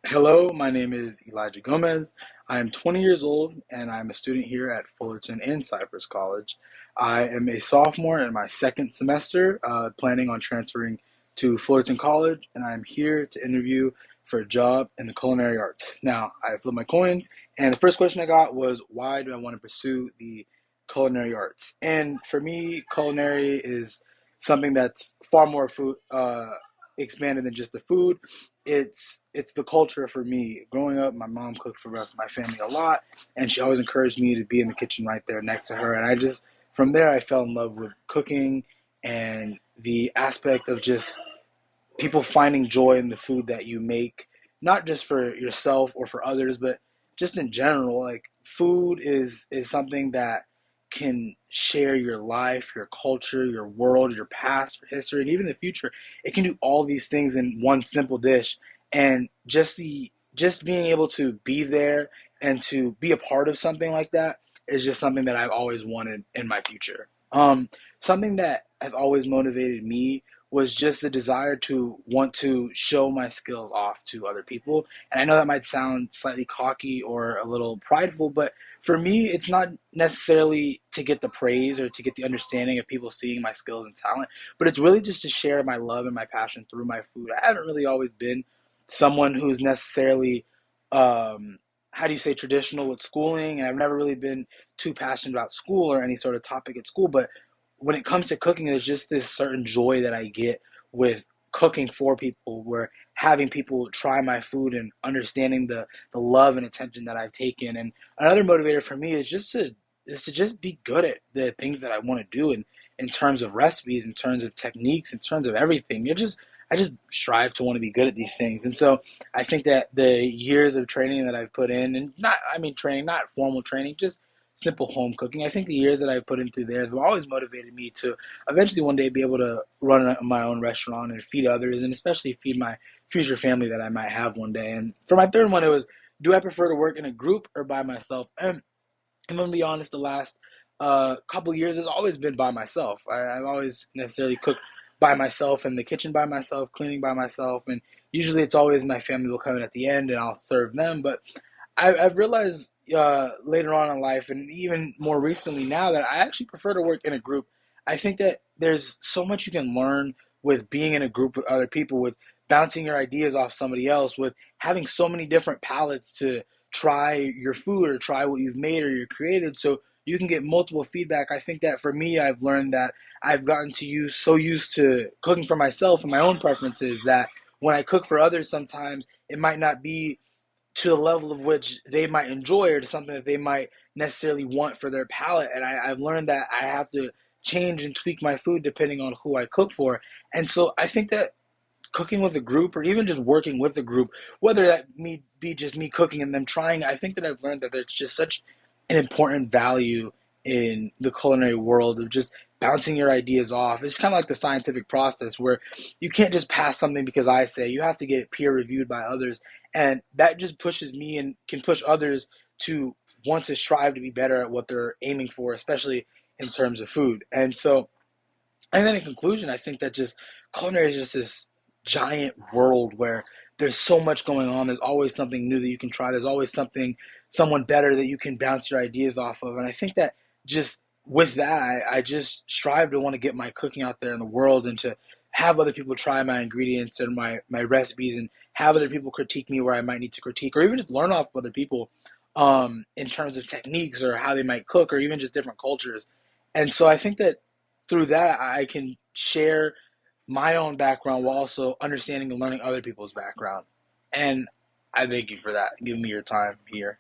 Hello, my name is Elijah Gomez. I am 20 years old and I'm a student here at Fullerton and Cypress College. I am a sophomore in my second semester, planning on transferring to Fullerton College, and I'm here to interview for a job in the culinary arts. Now, I flipped my coins, and the first question I got was, why do I want to pursue the culinary arts? And for me, culinary is something that's far more food expanded than just the food. It's the culture for me. Growing up, my mom cooked for us, my family a lot, and she always encouraged me to be in the kitchen right there next to her. And I just from there I fell in love with cooking and the aspect of just people finding joy in the food that you make, not just for yourself or for others, but just in general. Like food is something that can share your life, your culture, your world, your past, your history, and even the future. It can do all these things in one simple dish, and just being able to be there and to be a part of something like that is just something that I've always wanted in my future. Something that has always motivated me was just the desire to want to show my skills off to other people. And I know that might sound slightly cocky or a little prideful, but for me, it's not necessarily to get the praise or to get the understanding of people seeing my skills and talent, but it's really just to share my love and my passion through my food. I haven't really always been someone who's necessarily, how do you say, traditional with schooling, and I've never really been too passionate about school or any sort of topic at school, but when it comes to cooking, there's just this certain joy that I get with cooking for people, where having people try my food and understanding the love and attention that I've taken. And another motivator for me is to just be good at the things that I want to do, and in terms of recipes, in terms of techniques, in terms of everything. I just strive to want to be good at these things. And so I think that the years of training that I've put in, and not I mean training, not formal training, just simple home cooking. I think the years that I've put in through there have always motivated me to eventually one day be able to run my own restaurant and feed others, and especially feed my future family that I might have one day. And for my third one, it was, do I prefer to work in a group or by myself? And I'm gonna be honest, the last couple years has always been by myself. I've always necessarily cooked by myself in the kitchen by myself, cleaning by myself, and usually it's always my family will come in at the end and I'll serve them. But I've realized later on in life, and even more recently now, that I actually prefer to work in a group. I think that there's so much you can learn with being in a group with other people, with bouncing your ideas off somebody else, with having so many different palettes to try your food or try what you've made or you're created, so you can get multiple feedback. I think that for me, I've learned that I've gotten to use so used to cooking for myself and my own preferences that when I cook for others, sometimes it might not be to the level of which they might enjoy or to something that they might necessarily want for their palate. And I've learned that I have to change and tweak my food depending on who I cook for. And so I think that cooking with a group or even just working with a group, whether that me be just me cooking and them trying, I think that I've learned that there's just such an important value in the culinary world of just bouncing your ideas off. It's kind of like the scientific process where you can't just pass something because I say, you have to get it peer reviewed by others. And that just pushes me and can push others to want to strive to be better at what they're aiming for, especially in terms of food. And so, and then in conclusion, I think that just culinary is just this giant world where there's so much going on. There's always something new that you can try. There's always someone better that you can bounce your ideas off of. And I think that just with that, I just strive to want to get my cooking out there in the world and to have other people try my ingredients and my recipes, and have other people critique me where I might need to critique, or even just learn off of other people in terms of techniques or how they might cook, or even just different cultures. And so I think that through that, I can share my own background while also understanding and learning other people's background. And I thank you for that, giving me your time here.